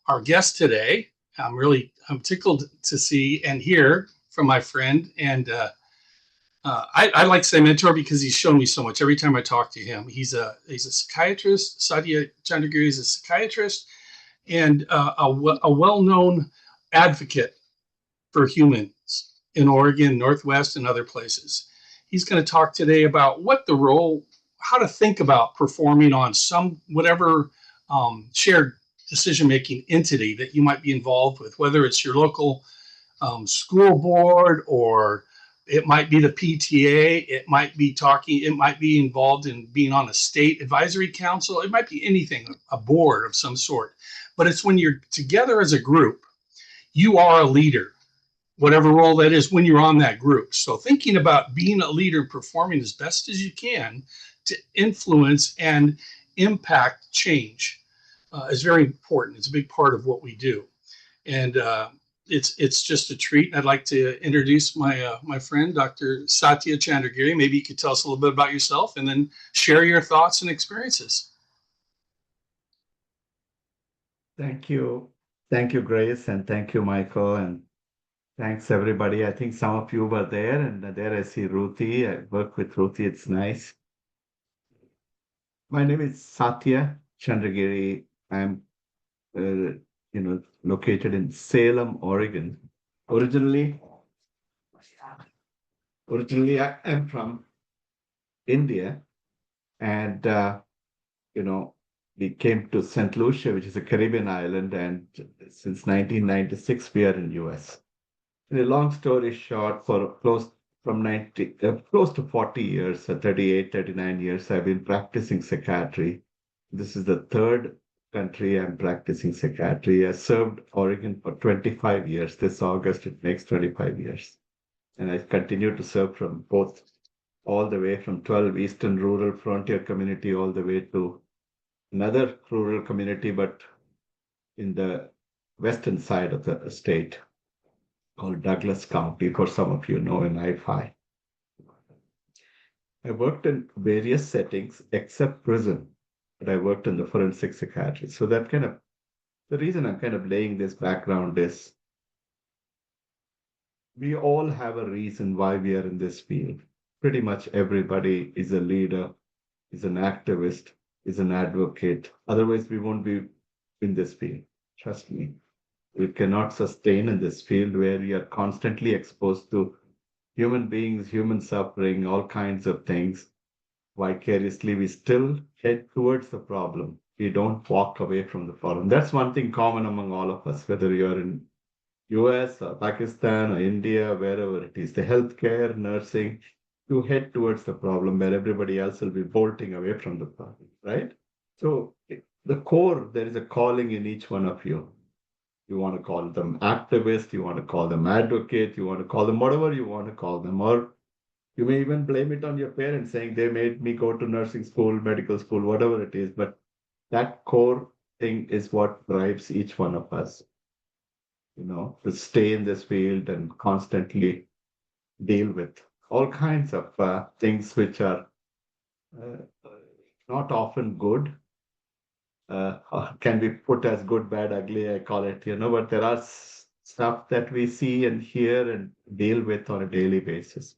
our guest today. I'm tickled to see and hear from my friend. And I like to say mentor because he's shown me so much every time I talk to him. He's a psychiatrist. Satya Chandragiri is a psychiatrist and a well-known advocate for humans in Oregon, Northwest, and other places. He's going to talk today about what the role, how to think about performing on some whatever shared decision-making entity that you might be involved with, whether it's your local school board or it might be the PTA, it might be involved in being on a state advisory council, it might be anything, a board of some sort. But it's when you're together as a group, you are a leader, whatever role that is when you're on that group. So thinking about being a leader, performing as best as you can to influence and impact change is very important. It's a big part of what we do. And it's just a treat. I'd like to introduce my friend, Dr. Satya Chandragiri. Maybe you could tell us a little bit about yourself and then share your thoughts and experiences. Thank you. Thank you, Grace, and thank you, Michael, and thanks everybody. I think some of you were there, and there I see Ruthie. I work with Ruthie. It's nice. My name is Satya Chandragiri. I'm, located in Salem, Oregon. Originally, I am from India, and you know, we came to St. Lucia, which is a Caribbean island, and since 1996 we are in US. In a long story short, for close to 40 years, 38, 39 years, I've been practicing psychiatry. This is the third country I'm practicing psychiatry. I served Oregon for 25 years. This August, it makes 25 years. And I continue to serve from both, all the way from 12 Eastern Rural Frontier Community all the way to another rural community, but in the western side of the state called Douglas County, for some of you know, in I-5. I worked in various settings except prison, but I worked in the forensic psychiatry. So the reason I'm kind of laying this background is we all have a reason why we are in this field. Pretty much everybody is a leader, is an activist, is an advocate. Otherwise, we won't be in this field. Trust me. We cannot sustain in this field where we are constantly exposed to human beings, human suffering, all kinds of things. Vicariously, we still head towards the problem. We don't walk away from the problem. That's one thing common among all of us, whether you're in US or Pakistan or India, wherever it is, the healthcare, nursing, to head towards the problem where everybody else will be bolting away from the problem, right? So the core, there is a calling in each one of you. You want to call them activist, you want to call them advocate, you want to call them whatever you want to call them, or you may even blame it on your parents saying they made me go to nursing school, medical school, whatever it is. But that core thing is what drives each one of us, to stay in this field and constantly deal with all kinds of things which are uh, not often good, can be put as good, bad, ugly, I call it, but there are stuff that we see and hear and deal with on a daily basis.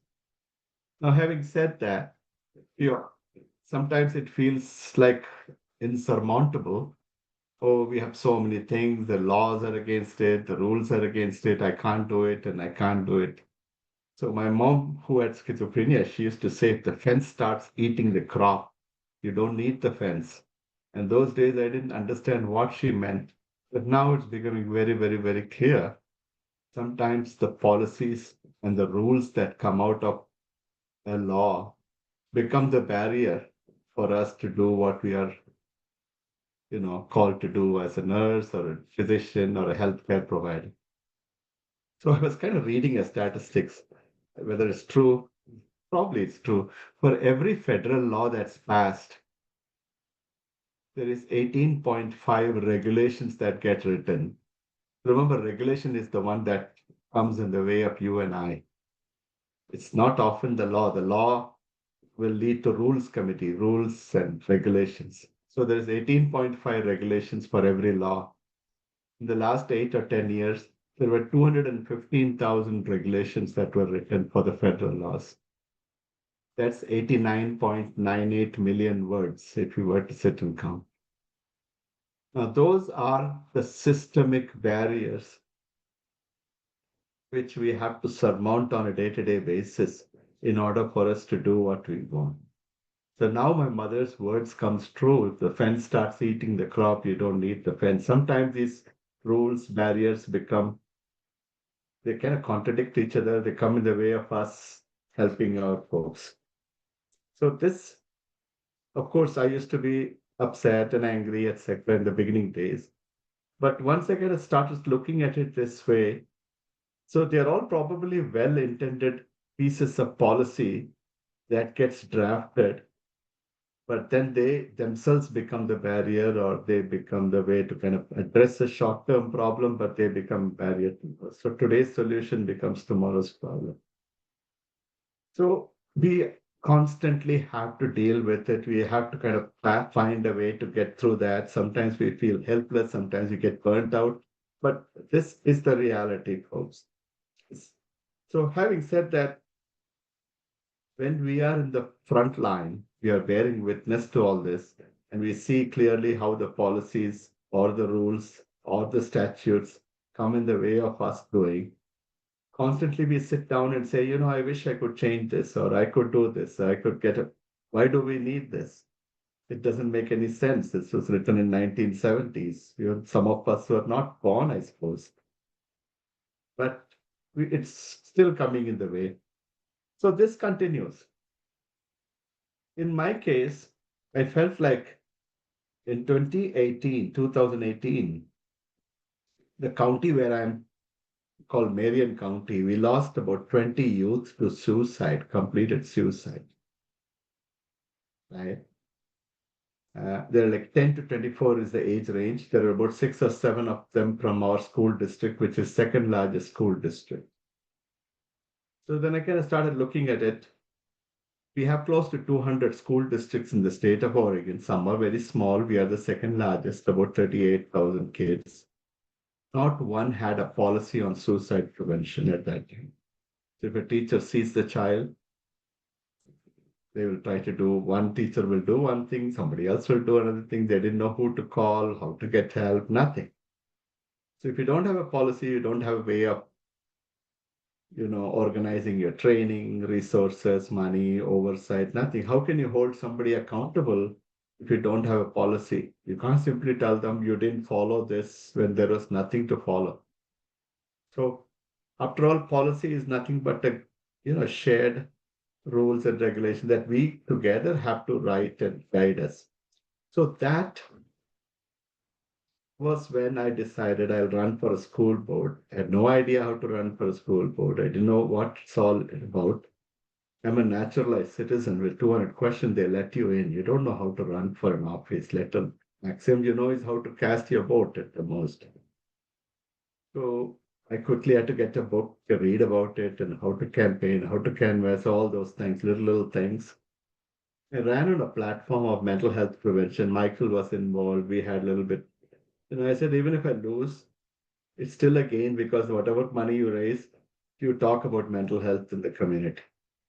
Now, having said that, you sometimes it feels like insurmountable. Oh, we have so many things, the laws are against it, the rules are against it, I can't do it, and I can't do it. So my mom, who had schizophrenia, she used to say, if the fence starts eating the crop, you don't need the fence. And those days I didn't understand what she meant, but now it's becoming very, very, very clear. Sometimes the policies and the rules that come out of a law become the barrier for us to do what we are, called to do as a nurse or a physician or a healthcare provider. So I was kind of reading a statistics, whether it's true, probably it's true. For every federal law that's passed, there is 18.5 regulations that get written. Remember, regulation is the one that comes in the way of you and I. It's not often the law. The law will lead to rules committee, rules and regulations. So there is 18.5 regulations for every law. in the last 8 or 10 years, there were 215,000 regulations that were written for the federal laws. That's 89.98 million words if you were to sit and count. Now, those are the systemic barriers which we have to surmount on a day-to-day basis in order for us to do what we want. So now my mother's words comes true. If the fence starts eating the crop, you don't need the fence. Sometimes these rules, barriers they kind of contradict each other. They come in the way of us helping our folks. So this, of course, I used to be upset and angry, etc. in the beginning days. But once I kind of started looking at it this way, so they're all probably well-intended pieces of policy that gets drafted, but then they themselves become the barrier, or they become the way to kind of address a short-term problem, but they become barrier to us. So today's solution becomes tomorrow's problem. So we constantly have to deal with it. We have to kind of find a way to get through that. Sometimes we feel helpless, sometimes we get burnt out, but this is the reality, folks. So having said that, when we are in the front line, we are bearing witness to all this, and we see clearly how the policies or the rules or the statutes come in the way of us doing. Constantly we sit down and say, I wish I could change this, or I could do this, I could get it. Why do we need this? It doesn't make any sense. This was written in 1970s. Some of us were not born, I suppose. But it's still coming in the way. So this continues. In my case, I felt like in 2018, the county where I'm called Marion County, we lost about 20 youth to suicide, completed suicide. Right? They're like 10 to 24 is the age range. There are about 6 or 7 of them from our school district, which is second largest school district. So then I kind of started looking at it. We have close to 200 school districts in the state of Oregon. Some are very small. We are the second largest, about 38,000 kids. Not one had a policy on suicide prevention at that time. So if a teacher sees the child, they will try to do, one teacher will do one thing, somebody else will do another thing. They didn't know who to call, how to get help, nothing. So if you don't have a policy, you don't have a way of organizing your training, resources, money, oversight, nothing. How can you hold somebody accountable if you don't have a policy? You can't simply tell them you didn't follow this when there was nothing to follow. So after all, policy is nothing but a shared rules and regulations that we together have to write and guide us. So that was when I decided I'll run for a school board. I had no idea how to run for a school board. I didn't know what it's all about. I'm a naturalized citizen with 200 questions. They let you in. You don't know how to run for an office. Maximum you know is how to cast your vote at the most. So I quickly had to get a book to read about it and how to campaign, how to canvass, all those things, little things. I ran on a platform of mental health prevention. Michael was involved. We had a little bit. I said, even if I lose, it's still a gain because whatever money you raise, you talk about mental health in the community.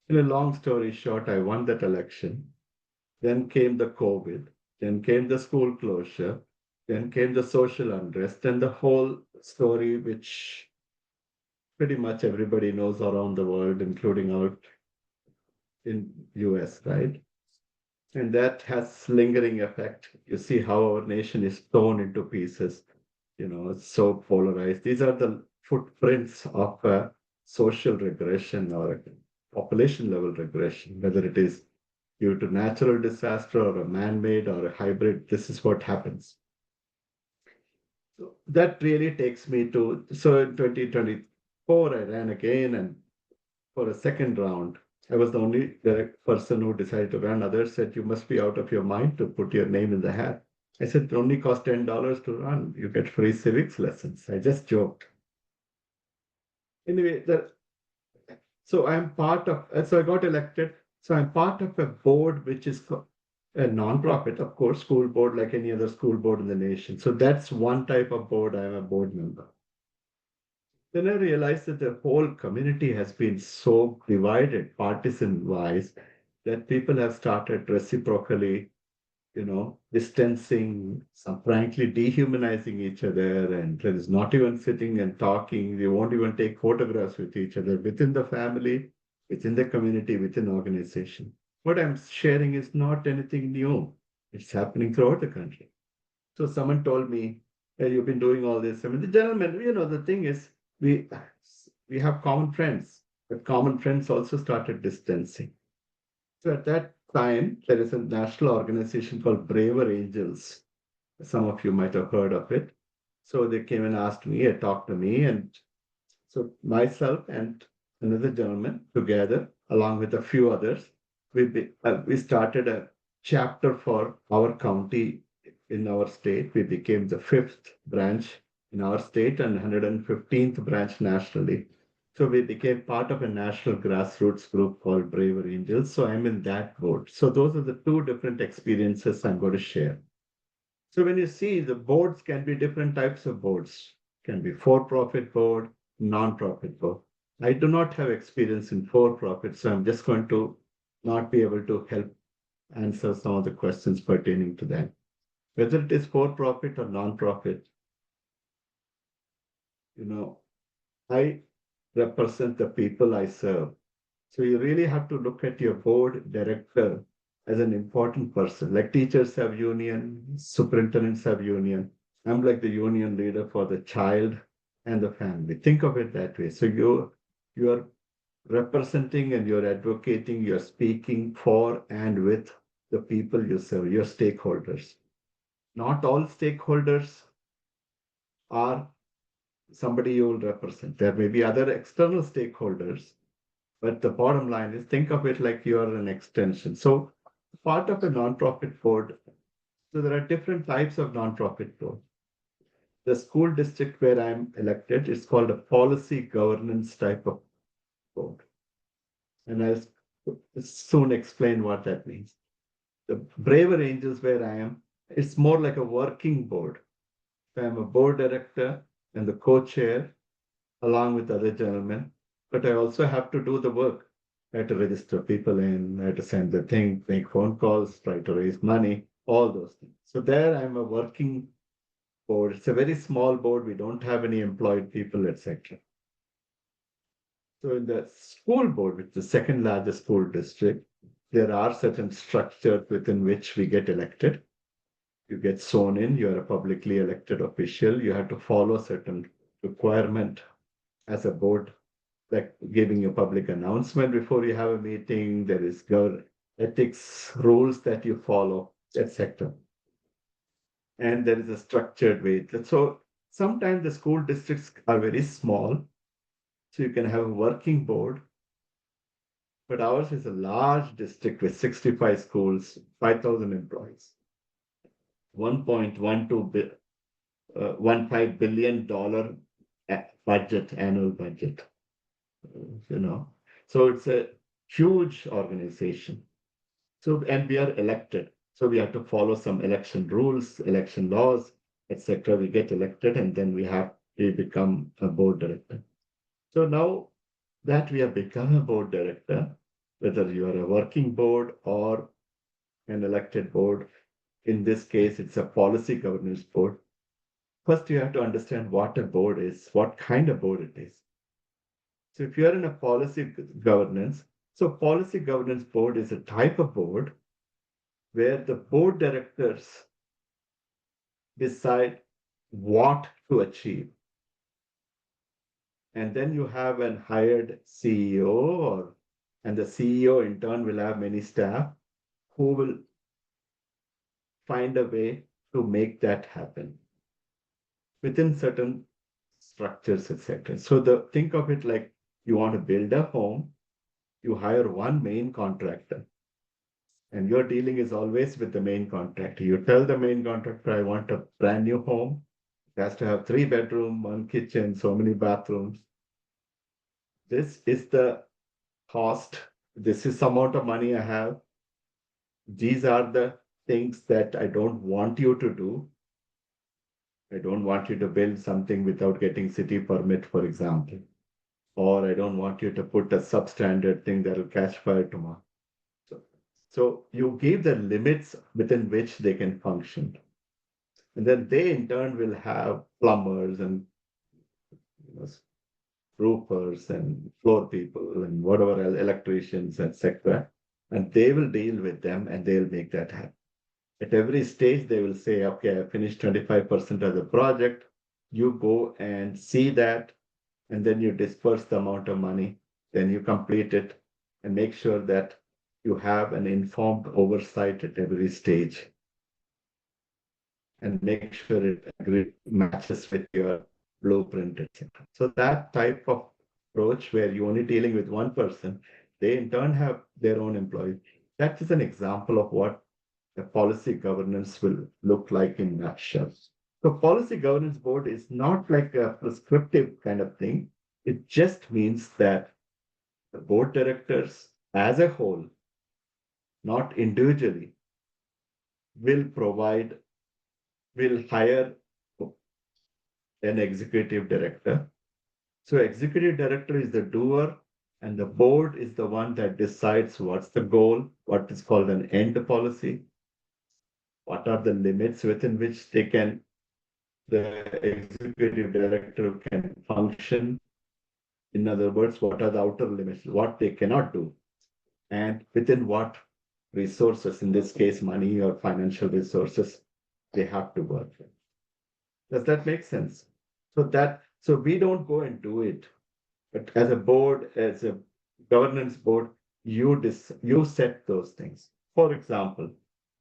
In a long story short, I won that election. Then came the COVID. Then came the school closure. Then came the social unrest and the whole story, which pretty much everybody knows around the world, including out in US, right? And that has lingering effect. You see how our nation is torn into pieces. It's so polarized. These are the footprints of a social regression or a population level regression, whether it is due to natural disaster or a man-made or a hybrid. This is what happens. So that really takes me to, so in 2024, I ran again and for a second round. I was the only person who decided to run. Others said, you must be out of your mind to put your name in the hat. I said, it only costs $10 to run. You get free civics lessons. I just joked. Anyway, so I got elected. So I'm part of a board which is a non-profit, of course, school board like any other school board in the nation. So that's one type of board. I'm a board member. Then I realized that the whole community has been so divided, partisan wise, that people have started reciprocally, distancing, some frankly dehumanizing each other, and there is not even sitting and talking. They won't even take photographs with each other within the family, within the community, within organization. What I'm sharing is not anything new. It's happening throughout the country. So someone told me, hey, you've been doing all this. I mean, the gentleman, the thing is, we we have common friends, but common friends also started distancing. So at that time, there is a national organization called Braver Angels. Some of you might have heard of it. So they came and asked me, talked to me, and so myself and another gentleman together, along with a few others, we started a chapter for our county in our state. We became the fifth branch in our state and 115th branch nationally. So we became part of a national grassroots group called Braver Angels. So I'm in that board. So those are the two different experiences I'm going to share. So when you see the boards can be different types of boards, can be for-profit board, non-profit board. I do not have experience in for-profit, so I'm just going to not be able to help answer some of the questions pertaining to that. Whether it is for-profit or non-profit, I represent the people I serve. So you really have to look at your board director as an important person. Like teachers have union, superintendents have union. I'm like the union leader for the child and the family. Think of it that way. So you're representing and you're advocating, you're speaking for and with the people you serve, your stakeholders. Not all stakeholders are somebody you will represent. There may be other external stakeholders, but the bottom line is think of it like you are an extension. So part of a nonprofit board, so there are different types of nonprofit board. The school district where I'm elected is called a policy governance type of board. And I'll soon explain what that means. The Braver Angels where I am, it's more like a working board. I'm a board director and the co-chair along with other gentlemen, but I also have to do the work. I have to register people in, I have to send the thing, make phone calls, try to raise money, all those things. So there I'm a working board. It's a very small board. We don't have any employed people, etc. So in the school board, which is the second largest school district, there are certain structures within which we get elected. You get sworn in, you're a publicly elected official, you have to follow certain requirement as a board, like giving a public announcement before you have a meeting, there is ethics rules that you follow, etc. And there is a structured way. So sometimes the school districts are very small, so you can have a working board, but ours is a large district with 65 schools, 5,000 employees, 1.15 billion dollar budget, annual budget. So it's a huge organization. So, and we are elected. So we have to follow some election rules, election laws, etc. We get elected and then we become a board director. So now that we have become a board director, whether you are a working board or an elected board, in this case, it's a policy governance board. First, you have to understand what a board is, what kind of board it is. So if you're in a policy governance, so policy governance board is a type of board where the board directors decide what to achieve. And then you have an hired CEO, and the CEO in turn will have many staff who will find a way to make that happen within certain structures, etc. So think of it like you want to build a home, you hire one main contractor, and your dealing is always with the main contractor. You tell the main contractor, I want a brand new home. It has to have 3 bedroom, 1 kitchen, so many bathrooms. This is the cost. This is the amount of money I have. These are the things that I don't want you to do. I don't want you to build something without getting city permit, for example. Or I don't want you to put a substandard thing that will catch fire tomorrow. So, so you give the limits within which they can function. And then they in turn will have plumbers and you know, roofers and floor people and whatever else, electricians, etc. And they will deal with them and they'll make that happen. At every stage, they will say, okay, I finished 25% of the project. You go and see that, and then you disperse the amount of money, then you complete it and make sure that you have an informed oversight at every stage and make sure it matches with your blueprint, etc. So that type of approach where you're only dealing with one person, they in turn have their own employees. That is an example of what the policy governance will look like in nutshell. So policy governance board is not like a prescriptive kind of thing. It just means that the board directors as a whole, not individually, will provide, will hire an executive director. So executive director is the doer and the board is the one that decides what's the goal, what is called an end policy, what are the limits within which the executive director can function. In other words, what are the outer limits, what they cannot do, and within what resources, in this case, money or financial resources, they have to work with. Does that make sense? So we don't go and do it, but as a board, as a governance board, you set those things. For example,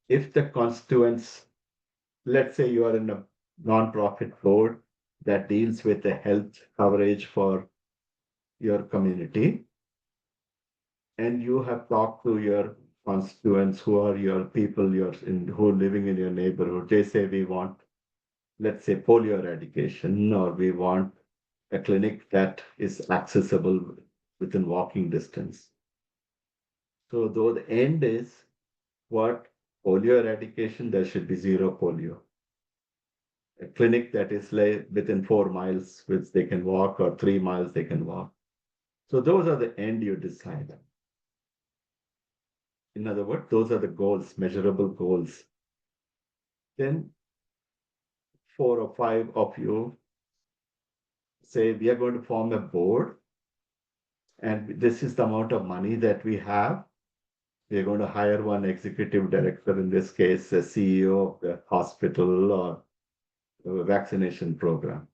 if the constituents, let's say you are in a non-profit board that deals with the health coverage for your community, and you have talked to your constituents who are your people who are living in your neighborhood. They say we want, let's say, polio eradication, or we want a clinic that is accessible within walking distance. So though the end is what polio eradication, there should be zero polio. A clinic that is within 4 miles, which they can walk, or 3 miles they can walk. So those are the end you decide. In other words, those are the goals, measurable goals. Then 4 or 5 of you say we are going to form a board, and this is the amount of money that we have. We are going to hire one executive director, in this case, a CEO of the hospital or a vaccination program.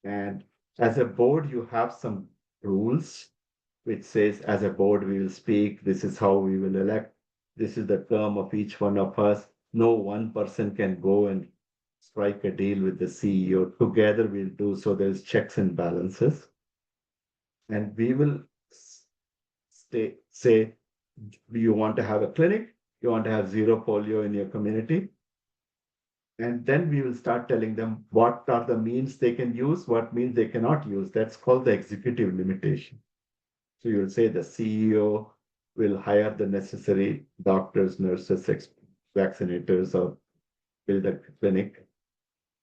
And as a board, you have some rules which says, as a board, we will speak, this is how we will elect, this is the term of each one of us. No one person can go and strike a deal with the CEO. Together we'll do so. There's checks and balances. And we will say, you want to have a clinic, you want to have zero polio in your community. And then we will start telling them what are the means they can use, what means they cannot use. That's called the executive limitation. So you'll say the CEO will hire the necessary doctors, nurses, vaccinators, or build a clinic,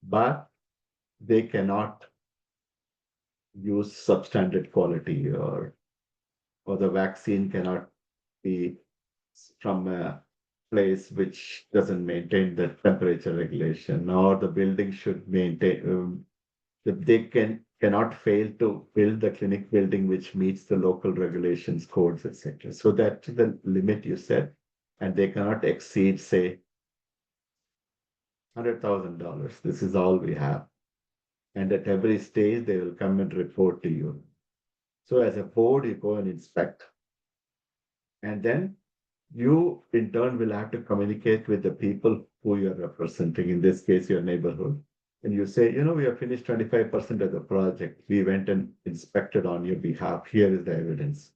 but they cannot use substandard quality, or the vaccine cannot be from a place which doesn't maintain the temperature regulation, or the building should maintain, they cannot fail to build the clinic building which meets the local regulations, codes, etc. So that's the limit you set, and they cannot exceed, say, $100,000. This is all we have. And at every stage, they will come and report to you. So as a board, you go and inspect. And then you, in turn, will have to communicate with the people who you're representing, in this case, your neighborhood. And you say, we have finished 25% of the project. We went and inspected on your behalf. Here is the evidence.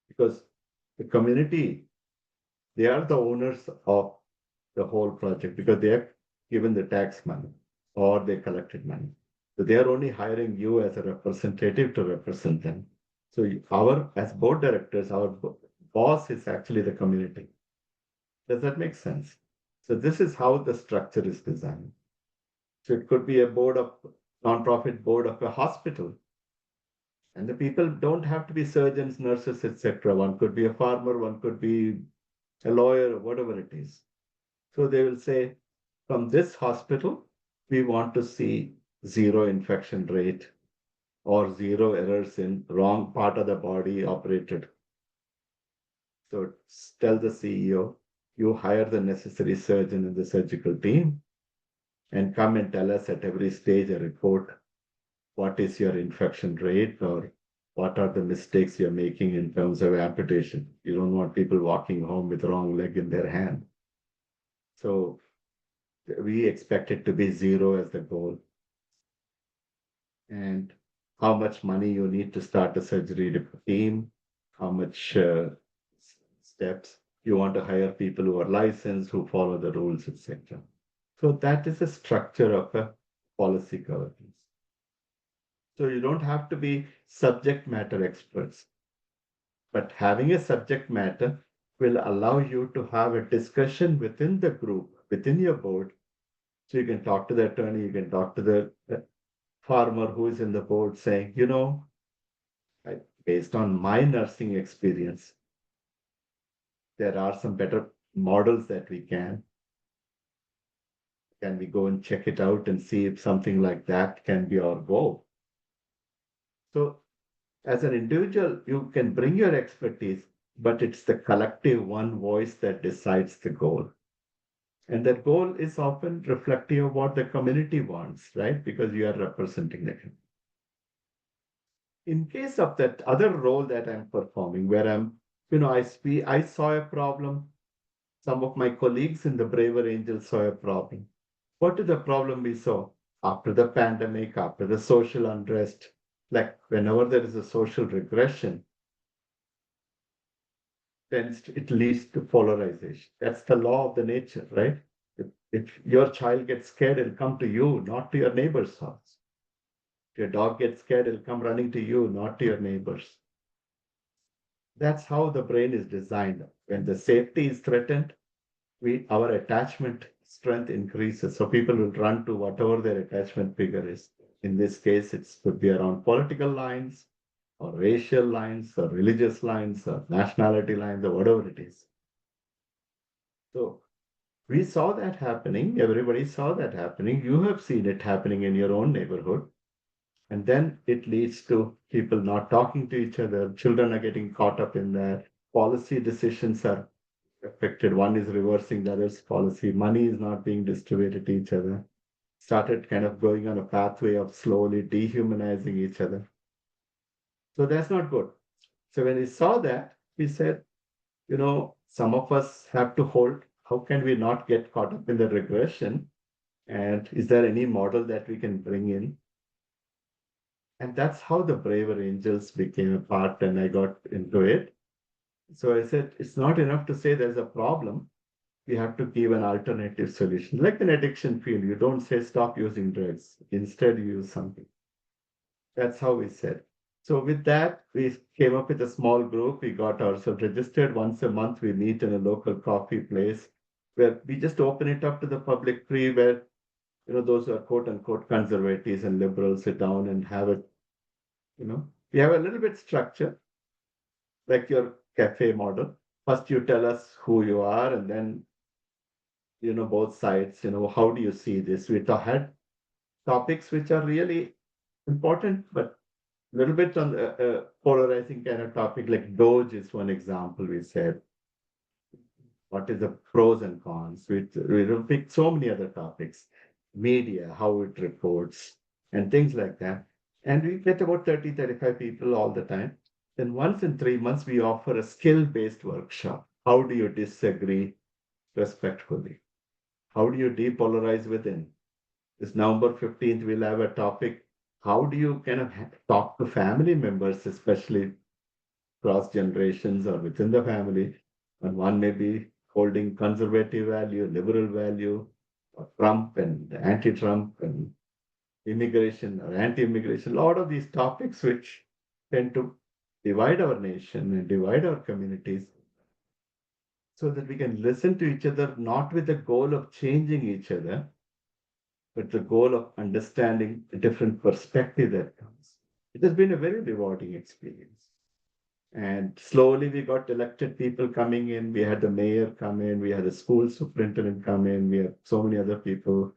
Because the community, they are the owners of the whole project, because they have given the tax money or they collected money. So they are only hiring you as a representative to represent them. So as board directors, our boss is actually the community. Does that make sense? So this is how the structure is designed. So it could be a board of nonprofit board of a hospital. And the people don't have to be surgeons, nurses, etc. One could be a farmer, one could be a lawyer, whatever it is. So they will say, from this hospital, we want to see zero infection rate or zero errors in wrong part of the body operated. So tell the CEO, you hire the necessary surgeon in the surgical team and come and tell us at every stage a report. What is your infection rate or what are the mistakes you're making in terms of amputation? You don't want people walking home with the wrong leg in their hand. So we expect it to be zero as the goal. And how much money you need to start a surgery team, how much steps you want to hire people who are licensed, who follow the rules, etc. So that is the structure of a policy governance. So you don't have to be subject matter experts, but having a subject matter will allow you to have a discussion within the group, within your board. So you can talk to the attorney, you can talk to the farmer who is in the board saying, based on my nursing experience, there are some better models that we can we go and check it out and see if something like that can be our goal. So as an individual, you can bring your expertise, but it's the collective one voice that decides the goal. And that goal is often reflective of what the community wants, right? Because you are representing the community. In case of that other role that I'm performing, where I saw a problem. Some of my colleagues in the Braver Angels saw a problem. What is the problem we saw? After the pandemic, after the social unrest, like whenever there is a social regression, then it leads to polarization. That's the law of the nature, right? If your child gets scared, it'll come to you, not to your neighbor's house. If your dog gets scared, it'll come running to you, not to your neighbors. That's how the brain is designed. When the safety is threatened, our attachment strength increases. So people will run to whatever their attachment figure is. In this case, it could be around political lines or racial lines or religious lines or nationality lines or whatever it is. So we saw that happening. Everybody saw that happening. You have seen it happening in your own neighborhood. And then it leads to people not talking to each other. Children are getting caught up in that. Policy decisions are affected. One is reversing the other's policy. Money is not being distributed to each other. Started kind of going on a pathway of slowly dehumanizing each other. So that's not good. So when we saw that, we said, some of us have to hold. How can we not get caught up in the regression? And is there any model that we can bring in? And that's how the Braver Angels became a part, and I got into it. So I said, it's not enough to say there's a problem. We have to give an alternative solution. Like an addiction field, you don't say stop using drugs. Instead, you use something. That's how we said. So with that, we came up with a small group. We got ourselves registered. Once a month, we meet in a local coffee place where we just open it up to the public free, where those who are quote unquote conservatives and liberals sit down and have it. We have a little bit structure, like your cafe model. First, you tell us who you are, and then both sides, how do you see this? We had topics which are really important, but a little bit on the polarizing kind of topic, like Doge is one example. We said, what is the pros and cons? We picked so many other topics, media, how it reports, and things like that. And we get about 35 people all the time. Then once in 3 months, we offer a skill-based workshop. How do you disagree respectfully? How do you depolarize within? This November 15th, we'll have a topic. How do you kind of talk to family members, especially cross generations or within the family? And one may be holding conservative value, liberal value, or Trump and anti-Trump and immigration or anti-immigration. A lot of these topics which tend to divide our nation and divide our communities. so that we can listen to each other, not with the goal of changing each other, but the goal of understanding a different perspective that comes. It has been a very rewarding experience. And slowly we got elected people coming in. We had the mayor come in, we had the school superintendent come in, we had so many other people.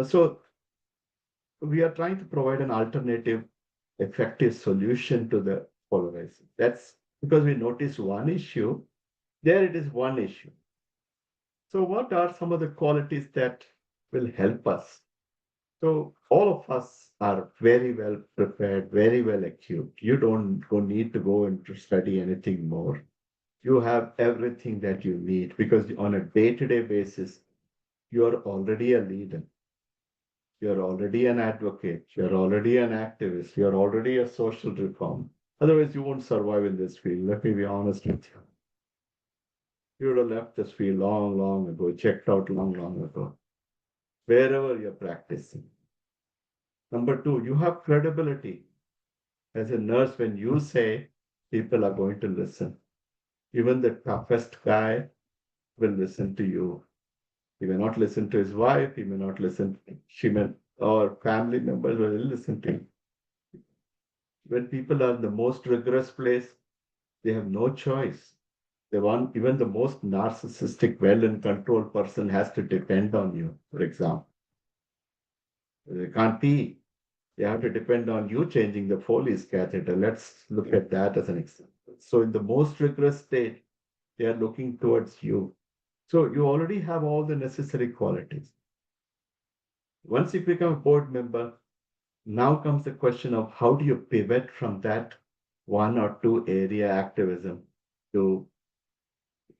So we are trying to provide an alternative, effective solution to the polarizing. That's because we notice one issue, there it is one issue. So, what are some of the qualities that will help us? So, all of us are very well prepared, very well equipped. You don't need to go and to study anything more. You have everything that you need because on a day to day basis, you are already a leader. You're already an advocate. You're already an activist. You're already a social reform. Otherwise, you won't survive in this field. Let me be honest with you. You would have left this field long, long ago, checked out long, long ago, wherever you're practicing. Number two, you have credibility. As a nurse, when you say people are going to listen, even the toughest guy will listen to you. He may not listen to his wife, he may not listen, she may, or family members will listen to him. When people are in the most rigorous place, they have no choice. The one, even the most narcissistic, well in control person has to depend on you, for example. They can't pee. They have to depend on you changing the Foley's catheter. Let's look at that as an example. So, in the most rigorous state, they are looking towards you. So, you already have all the necessary qualities. Once you become a board member, now comes the question of how do you pivot from that one or two area activism to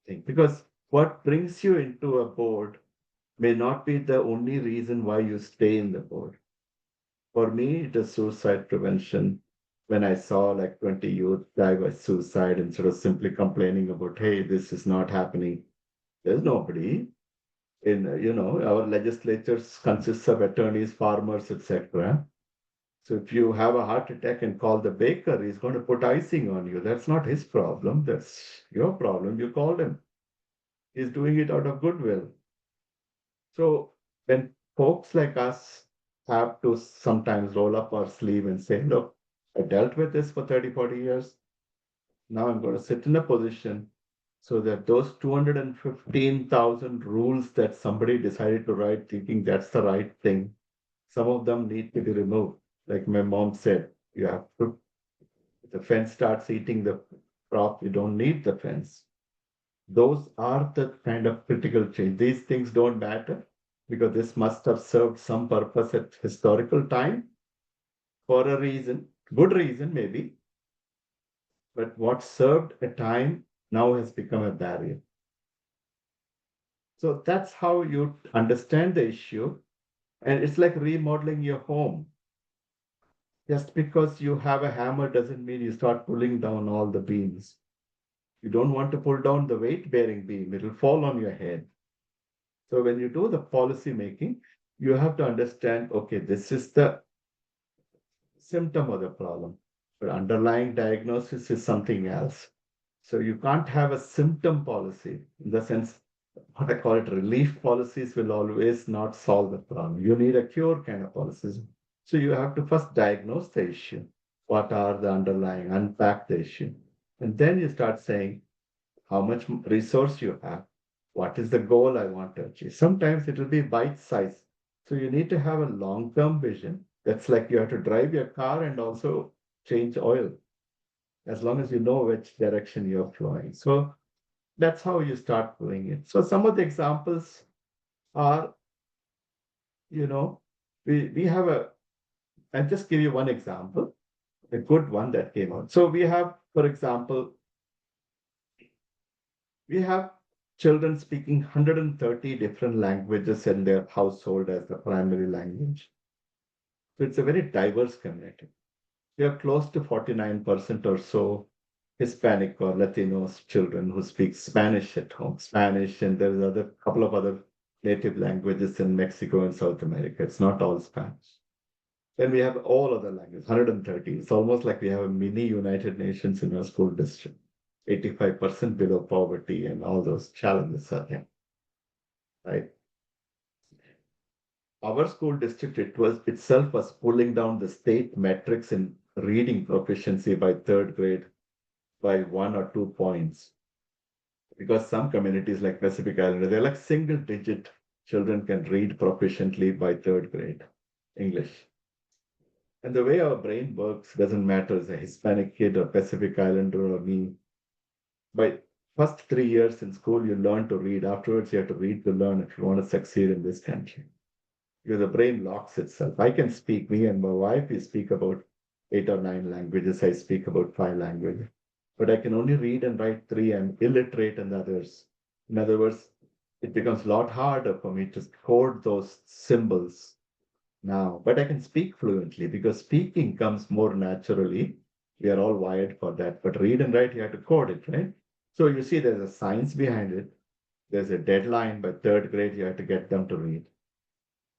think? Because what brings you into a board may not be the only reason why you stay in the board. For me, it is suicide prevention. When I saw like 20 youth die by suicide instead of simply complaining about, hey, this is not happening. There's nobody in, our legislatures consists of attorneys, farmers, etc. So if you have a heart attack and call the baker, he's going to put icing on you. That's not his problem. That's your problem. You called him. He's doing it out of goodwill. So when folks like us have to sometimes roll up our sleeve and say, look, I dealt with this for 30, 40 years. Now I'm going to sit in a position so that those 215,000 rules that somebody decided to write thinking that's the right thing, some of them need to be removed. Like my mom said, you have to, if the fence starts eating the crop, you don't need the fence. Those are the kind of critical change. These things don't matter because this must have served some purpose at historical time for a reason, good reason maybe, but what served a time now has become a barrier. So that's how you understand the issue. And it's like remodeling your home. Just because you have a hammer doesn't mean you start pulling down all the beams. You don't want to pull down the weight bearing beam, it'll fall on your head. So when you do the policy making, you have to understand, okay, this is the symptom of the problem, but underlying diagnosis is something else. So you can't have a symptom policy in the sense, what I call it, relief policies will always not solve the problem. You need a cure kind of policies. So you have to first diagnose the issue. What are the underlying, unpack the issue. And then you start saying how much resource you have. What is the goal I want to achieve? Sometimes it will be bite size. So you need to have a long term vision. That's like you have to drive your car and also change oil as long as you know which direction you're flowing. So that's how you start doing it. So some of the examples are, you know, we have a, I'll just give you one example, a good one that came out. So we have, for example, we have children speaking 130 different languages in their household as the primary language. So it's a very diverse community. We have close to 49% or so Hispanic or Latinos children who speak Spanish at home. Spanish, and there's a couple of other native languages in Mexico and South America. It's not all Spanish. Then we have all other languages, 130. It's almost like we have a mini United Nations in our school district. 85% below poverty and all those challenges are there, right? Our school district, it was itself was pulling down the state metrics in reading proficiency by third grade by 1 or 2 points. Because some communities like Pacific Islander, they're like single digit children can read proficiently by third grade English. And the way our brain works doesn't matter as a Hispanic kid or Pacific Islander or me. By first 3 years in school, you learn to read. Afterwards, you have to read to learn if you want to succeed in this country. Because the brain locks itself. I can speak, me and my wife, we speak about 8 or 9 languages. I speak about 5 languages. But I can only read and write three. I'm illiterate in others. In other words, it becomes a lot harder for me to code those symbols now. But I can speak fluently because speaking comes more naturally. We are all wired for that. But read and write, you have to code it, right? So you see, there's a science behind it. There's a deadline. By third grade, you have to get them to read.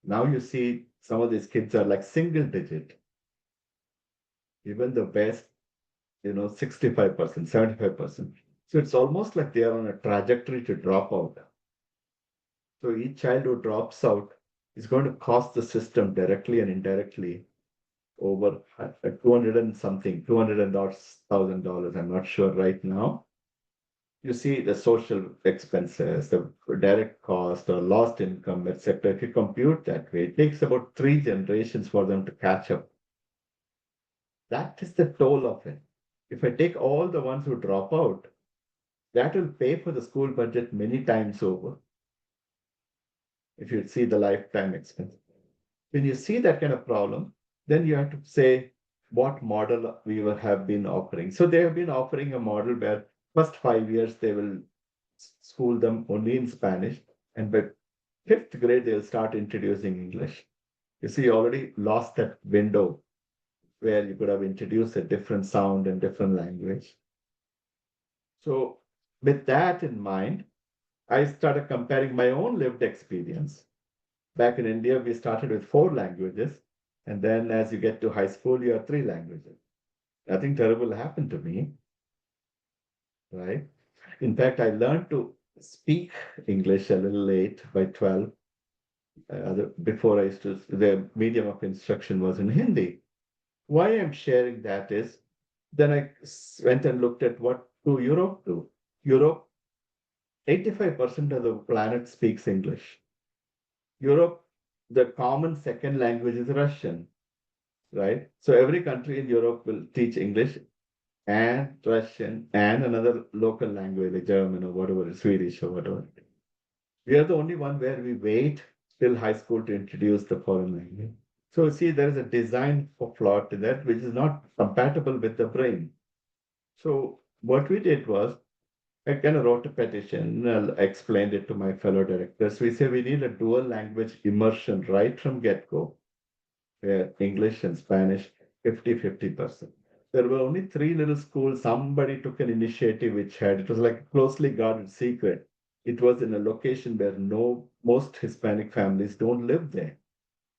Now you see some of these kids are like single digit. Even the best, 65%, 75%. So it's almost like they are on a trajectory to drop out. So each child who drops out is going to cost the system directly and indirectly over 200 and something, $200,000. I'm not sure right now. You see the social expenses, the direct cost or lost income, etc. If you compute that way, it takes about 3 generations for them to catch up. That is the toll of it. If I take all the ones who drop out, that will pay for the school budget many times over. If you see the lifetime expense. When you see that kind of problem, then you have to say what model we have been offering. So they have been offering a model where first 5 years they will school them only in Spanish, and by fifth grade they'll start introducing English. You see, you already lost that window where you could have introduced a different sound and different language. So with that in mind, I started comparing my own lived experience. Back in India, we started with 4 languages. And then as you get to high school, you have 3 languages. Nothing terrible happened to me, right? In fact, I learned to speak English a little late by 12. Before I used to, the medium of instruction was in Hindi. Why I'm sharing that is, then I went and looked at what do Europe do. Europe, 85% of the planet speaks English. Europe, the common second language is Russian, right? So every country in Europe will teach English and Russian and another local language, like German or whatever, Swedish or whatever. We are the only one where we wait till high school to introduce the foreign language. So see, there is a design flaw to that, which is not compatible with the brain. So what we did was, I kind of wrote a petition, explained it to my fellow directors. We say we need a dual language immersion right from get-go, where English and Spanish, 50-50%. There were only 3 little schools. Somebody took an initiative which it was like a closely guarded secret. It was in a location where most Hispanic families don't live there.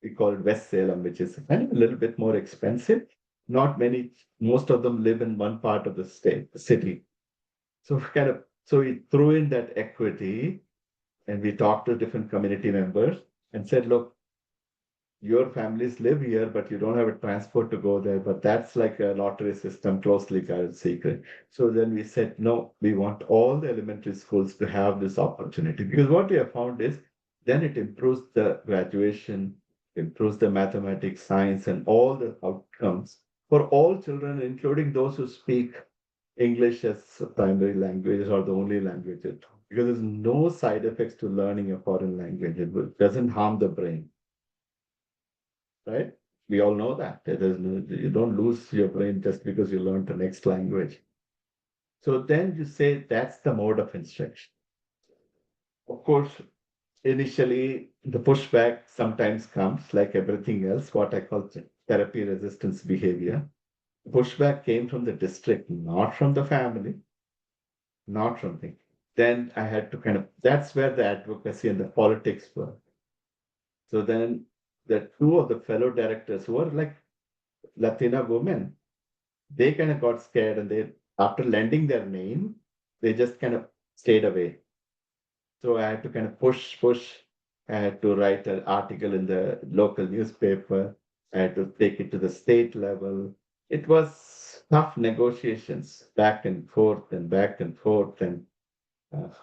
We call it West Salem, which is kind of a little bit more expensive. Not many, most of them live in one part of the city. So we threw in that equity and we talked to different community members and said, look, your families live here, but you don't have a transport to go there. But that's like a lottery system, closely guarded secret. So then we said, no, we want all the elementary schools to have this opportunity. Because what we have found is then it improves the graduation, improves the mathematics, science, and all the outcomes for all children, including those who speak English as a primary language or the only language at home. Because there's no side effects to learning a foreign language. It doesn't harm the brain. Right? We all know that. You don't lose your brain just because you learn the next language. So then you say that's the mode of instruction. Of course, initially the pushback sometimes comes, like everything else, what I call therapy resistance behavior. Pushback came from the district, not from the family, not from the. Then I had to that's where the advocacy and the politics were. So then the 2 of the fellow directors who were like Latina women, they kind of got scared and they after lending their name, they just kind of stayed away. So I had to kind of push. I had to write an article in the local newspaper. I had to take it to the state level. It was tough negotiations, back and forth and back and forth. And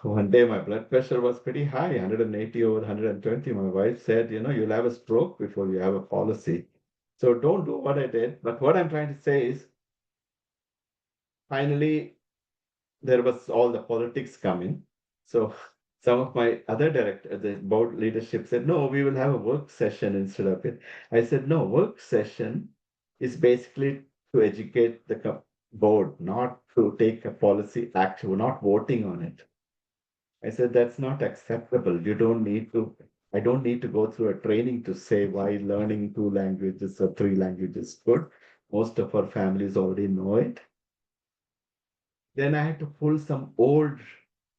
one day my blood pressure was pretty high, 180 over 120. My wife said, you'll have a stroke before you have a policy. So don't do what I did. But what I'm trying to say is, finally, there was all the politics coming. So some of my other directors, the board leadership said, no, we will have a work session instead of it. I said, no, work session is basically to educate the board, not to take a policy action. We're not voting on it. I said, that's not acceptable. I don't need to go through a training to say why learning 2 languages or 3 languages is good. Most of our families already know it. Then I had to pull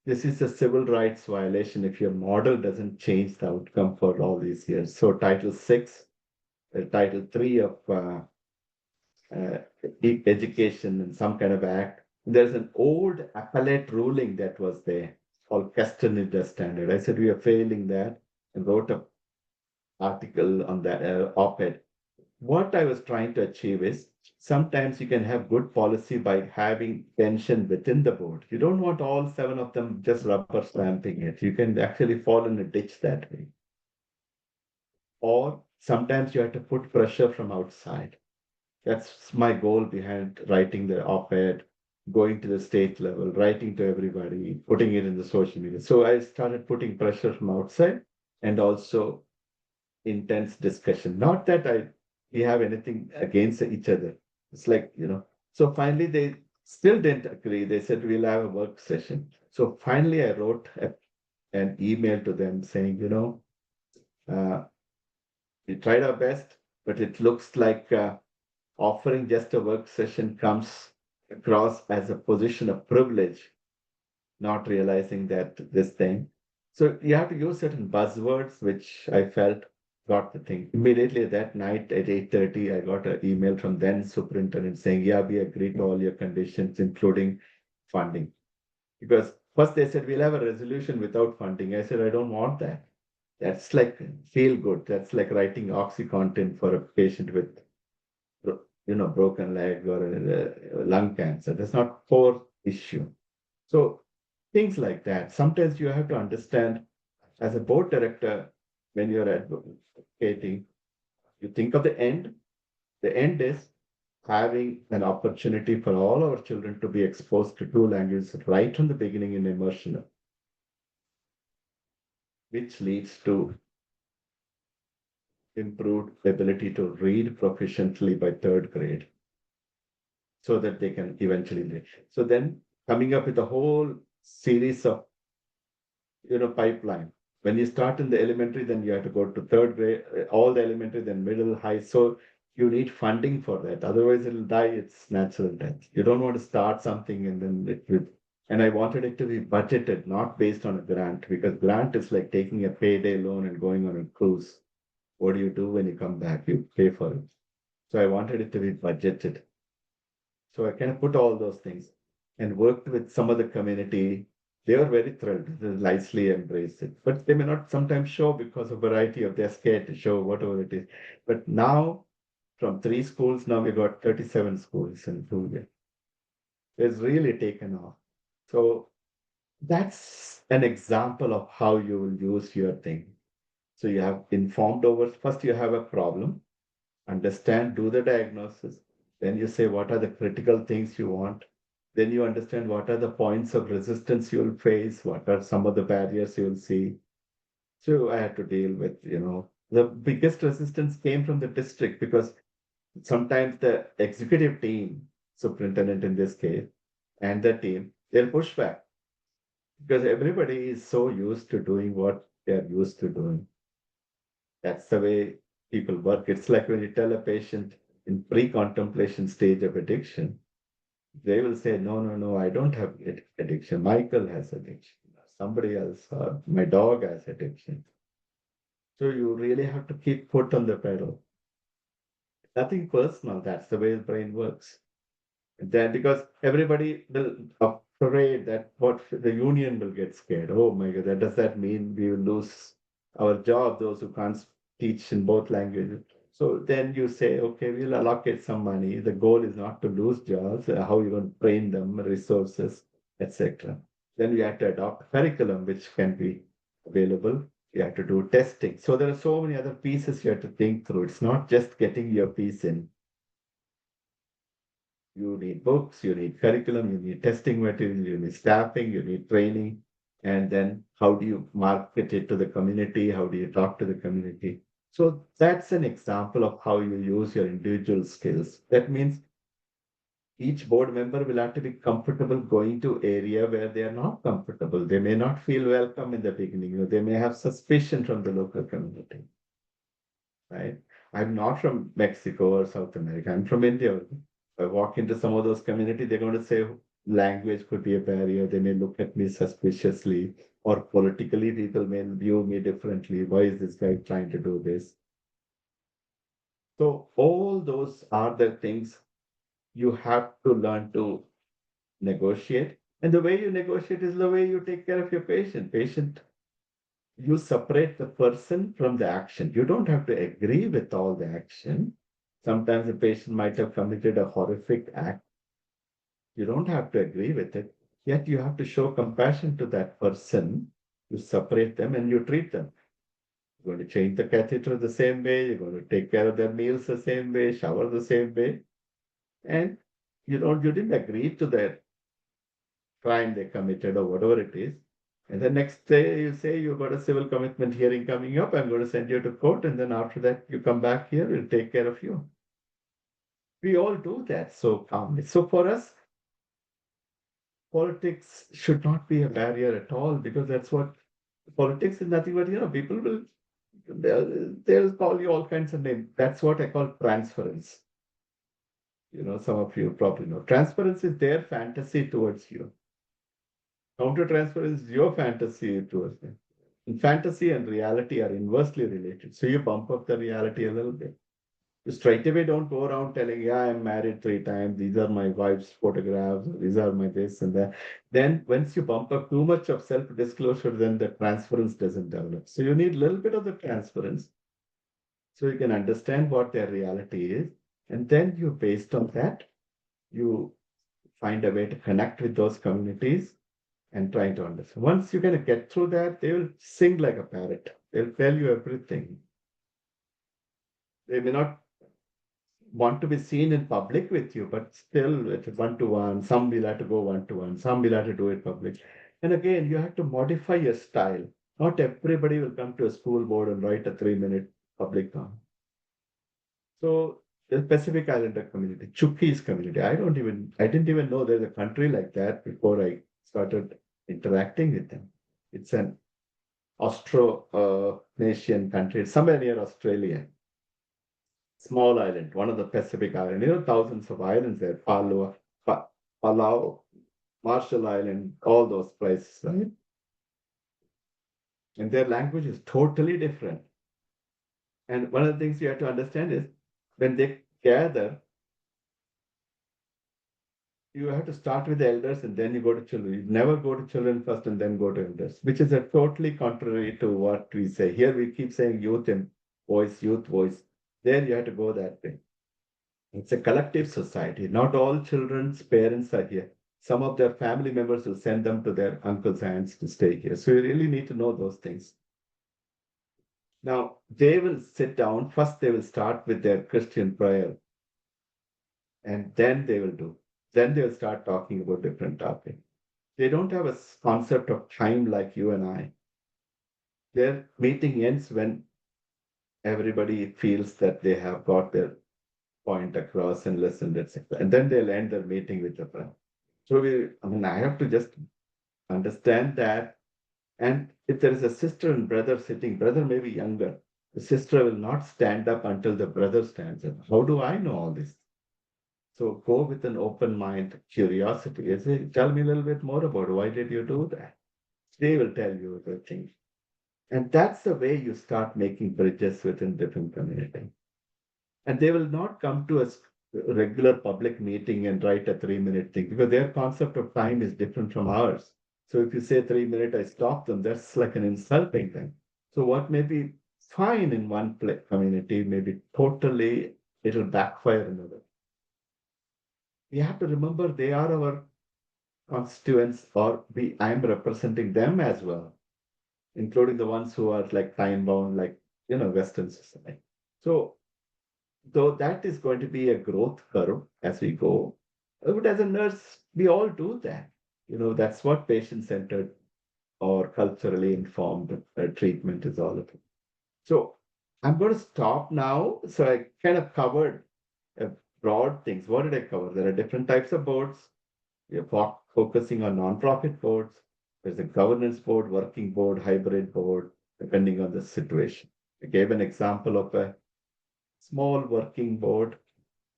this is a civil rights violation if your model doesn't change the outcome for all these years. So Title 6, Title 3 of uh, education and some kind of act, there's an old appellate ruling that was there called Castaneda standard. I said, we are failing that, and wrote an article on that op-ed. What I was trying to achieve is, sometimes you can have good policy by having tension within the board. You don't want all 7 of them just rubber stamping it. You can actually fall in a ditch that way. Or sometimes you have to put pressure from outside. That's my goal behind writing the op-ed, going to the state level, writing to everybody, putting it in the social media. So I started putting pressure from outside, and also intense discussion. Not that we have anything against each other. It's like, so finally they still didn't agree. They said, we'll have a work session. So finally I wrote an email to them saying, we tried our best, but it looks like offering just a work session comes across as a position of privilege, not realizing that this thing. So you have to use certain buzzwords, which I felt got the thing. Immediately that night at 8:30, I got an email from then superintendent saying, yeah, we agree to all your conditions, including funding. Because first they said, we'll have a resolution without funding. I said, I don't want that. That's like feel good. That's like writing OxyContin for a patient with, broken leg or lung cancer. That's not core issue. So things like that. Sometimes you have to understand, as a board director, when you're advocating, you think of the end. The end is having an opportunity for all our children to be exposed to 2 languages right from the beginning in immersion, which leads to improved ability to read proficiently by 3rd grade, so that they can eventually read. So then coming up with a whole series of pipeline. When you start in the elementary, then you have to go to 3rd grade, all the elementary, then middle, high. So you need funding for that. Otherwise, it'll die. It's natural death. You don't want to start something and then it will. And I wanted it to be budgeted, not based on a grant, because grant is like taking a payday loan and going on a cruise. What do you do when you come back? You pay for it. So I wanted it to be budgeted. So I kind of put all those things and worked with some of the community. They were very thrilled. They nicely embraced it. But they may not sometimes show because of variety of they're scared to show whatever it is. But now, from 3 schools, now we've got 37 schools in 2 years. It's really taken off. So that's an example of how you will use your thing. So you have informed over, first you have a problem, understand, do the diagnosis. Then you say, what are the critical things you want? Then you understand what are the points of resistance you'll face, what are some of the barriers you'll see. So I had to deal with, the biggest resistance came from the district, because sometimes the executive team, superintendent in this case, and the team, they'll push back, because everybody is so used to doing what they're used to doing. That's the way people work. It's like when you tell a patient in pre-contemplation stage of addiction, they will say, no, no, no, I don't have addiction. Michael has addiction. Somebody else, my dog has addiction. So you really have to keep foot on the pedal. Nothing personal. That's the way the brain works. Then because everybody will afraid that what the union will get scared. Oh my God, does that mean we will lose our job, those who can't teach in both languages? So then you say, okay, we'll allocate some money. The goal is not to lose jobs, how you going to train them, resources, etc. Then we have to adopt curriculum which can be available. You have to do testing. So there are so many other pieces you have to think through. It's not just getting your piece in. You need books, you need curriculum, you need testing material, you need staffing, you need training. And then how do you market it to the community? How do you talk to the community? So that's an example of how you use your individual skills. That means each board member will have to be comfortable going to area where they are not comfortable. They may not feel welcome in the beginning, or they may have suspicion from the local community, right? I'm not from Mexico or South America. I'm from India. If I walk into some of those communities, they're going to say language could be a barrier. They may look at me suspiciously, or politically, people may view me differently. Why is this guy trying to do this? So, all those are the things you have to learn to negotiate. And the way you negotiate is the way you take care of your patient. You separate the person from the action. You don't have to agree with all the action. Sometimes the patient might have committed a horrific act. You don't have to agree with it. Yet you have to show compassion to that person. You separate them and you treat them. You're going to change the catheter the same way. You're going to take care of their meals the same way, shower the same way. And you didn't agree to their crime they committed or whatever it is. And the next day you say you've got a civil commitment hearing coming up, I'm going to send you to court, and then after that you come back here, we'll take care of you. We all do that so calmly. So for us, politics should not be a barrier at all, because that's what politics is nothing but, people will they'll call you all kinds of names. That's what I call transference. Some of you probably know. Transference is their fantasy towards you. Counter transference is your fantasy towards them. And fantasy and reality are inversely related. So you bump up the reality a little bit. You straight away don't go around telling, yeah, I'm married 3 times. These are my wife's photographs. These are my this and that. Then once you bump up too much of self-disclosure, then the transference doesn't develop. So you need a little bit of the transference so you can understand what their reality is. And then you, based on that, you find a way to connect with those communities and trying to understand. Once you kind of get through that, they will sing like a parrot. They'll tell you everything. They may not want to be seen in public with you, but still it's one-to-one. Some will have to go one-to-one. Some will have to do it public. And again, you have to modify your style. Not everybody will come to a school board and write a 3-minute public comment. So the Pacific Islander community, Chukis community, I didn't even know there's a country like that before I started interacting with them. It's an Austronesian country, it's somewhere near Australia. Small island, one of the Pacific islands. Thousands of islands there. Palau, Marshall Island, all those places, right? And their language is totally different. And one of the things you have to understand is when they gather, you have to start with the elders and then you go to children. You never go to children first and then go to elders, which is a totally contrary to what we say. Here we keep saying youth and voice, youth voice. There you have to go that way. It's a collective society. Not all children's parents are here. Some of their family members will send them to their uncles and aunts to stay here. So you really need to know those things. Now, they will sit down. First, they will start with their Christian prayer. And then they will start talking about different topics. They don't have a concept of time like you and I. Their meeting ends when everybody feels that they have got their point across and listened, etc. And then they'll end their meeting with the friend. So I have to just understand that. And if there is a sister and brother sitting, brother may be younger. The sister will not stand up until the brother stands up. How do I know all this? So go with an open mind, curiosity. I say, tell me a little bit more about why did you do that? They will tell you the things. And that's the way you start making bridges within different communities. And they will not come to us regular public meeting and write a 3-minute thing because their concept of time is different from ours. So if you say 3 minutes, I stop them, that's like an insulting thing. So what may be fine in one community may be totally, it'll backfire in another. We have to remember they are our constituents, or I am representing them as well, including the ones who are like time bound, like, Western society. So though that is going to be a growth curve as we go. But as a nurse, we all do that. That's what patient-centered or culturally informed treatment is all about. So I'm going to stop now. So I kind of covered broad things. What did I cover? There are different types of boards. We are focusing on nonprofit boards. There's a governance board, working board, hybrid board, depending on the situation. I gave an example of a small working board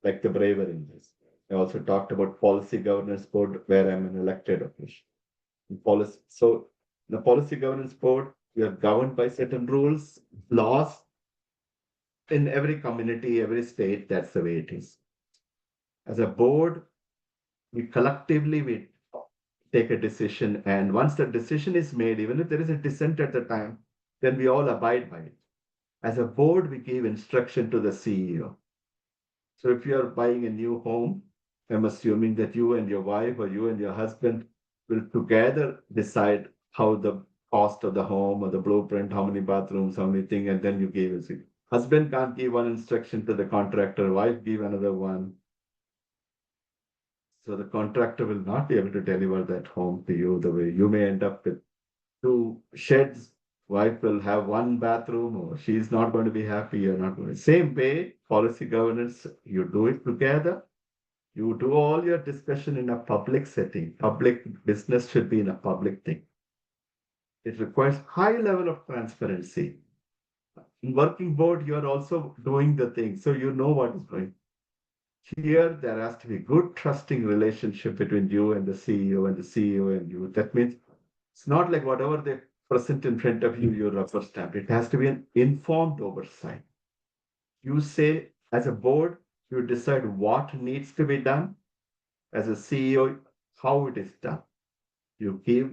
like the braver in this. I also talked about policy governance board where I'm an elected official. So the policy governance board, we are governed by certain rules, laws in every community, every state. That's the way it is. As a board, we collectively take a decision, and once the decision is made, even if there is a dissent at the time, then we all abide by it. As a board, we give instruction to the CEO. So if you are buying a new home, I'm assuming that you and your wife or you and your husband will together decide how the cost of the home or the blueprint, how many bathrooms, how many things, and then you give it. Husband can't give one instruction to the contractor, wife give another one. So the contractor will not be able to deliver that home to you the way you may end up with 2 sheds. Wife will have 1 bathroom, or she's not going to be happy. You're not going to. Same way, policy governance, you do it together. You do all your discussion in a public setting. Public business should be in a public thing. It requires high level of transparency. In working board, you are also doing the thing, so you know what is going. Here, there has to be good trusting relationship between you and the CEO and the CEO and you. That means it's not like whatever they present in front of you, you rubber stamp. It has to be an informed oversight. You say, as a board, you decide what needs to be done. As a CEO, how it is done. You give,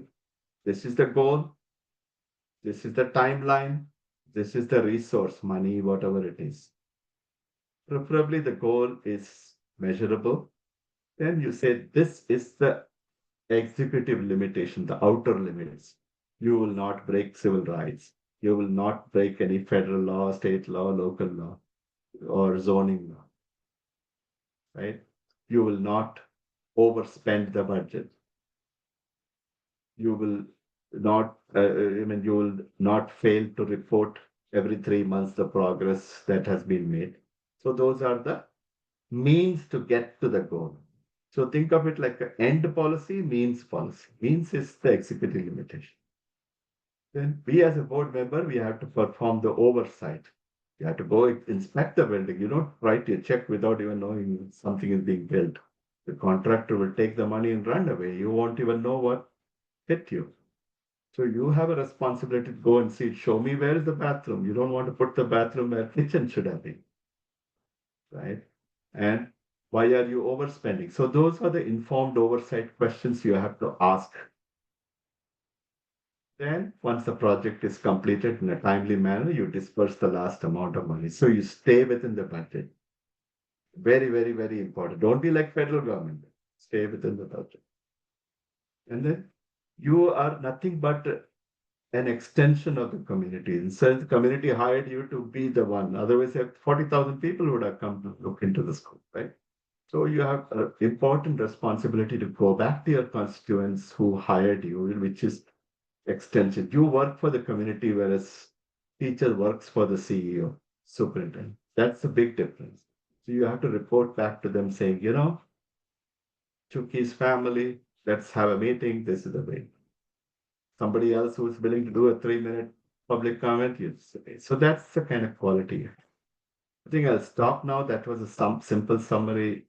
this is the goal, this is the timeline, this is the resource, money, whatever it is. Preferably the goal is measurable. Then you say, this is the executive limitation, the outer limits. You will not break civil rights. You will not break any federal law, state law, local law, or zoning law, right? You will not overspend the budget. You will not, you will not fail to report every 3 months the progress that has been made. So those are the means to get to the goal. So think of it like an end policy, means policy. Means is the executive limitation. Then we as a board member, we have to perform the oversight. You have to go inspect the building. You don't write a check without even knowing something is being built. The contractor will take the money and run away. You won't even know what hit you. So you have a responsibility to go and see, show me where is the bathroom. You don't want to put the bathroom where kitchen should have been, right? And why are you overspending? So those are the informed oversight questions you have to ask. Then once the project is completed in a timely manner, you disperse the last amount of money. So you stay within the budget. Very, very, very important. Don't be like federal government. Stay within the budget. And then you are nothing but an extension of the community. And so the community hired you to be the one. Otherwise, 40,000 people would have come to look into the school, right? So you have an important responsibility to go back to your constituents who hired you, which is extension. You work for the community, whereas teacher works for the CEO, superintendent. That's a big difference. So you have to report back to them saying, Chuki's family, let's have a meeting. This is the way. Somebody else who's willing to do a 3-minute public comment, so that's the kind of quality. I think I'll stop now. That was a simple summary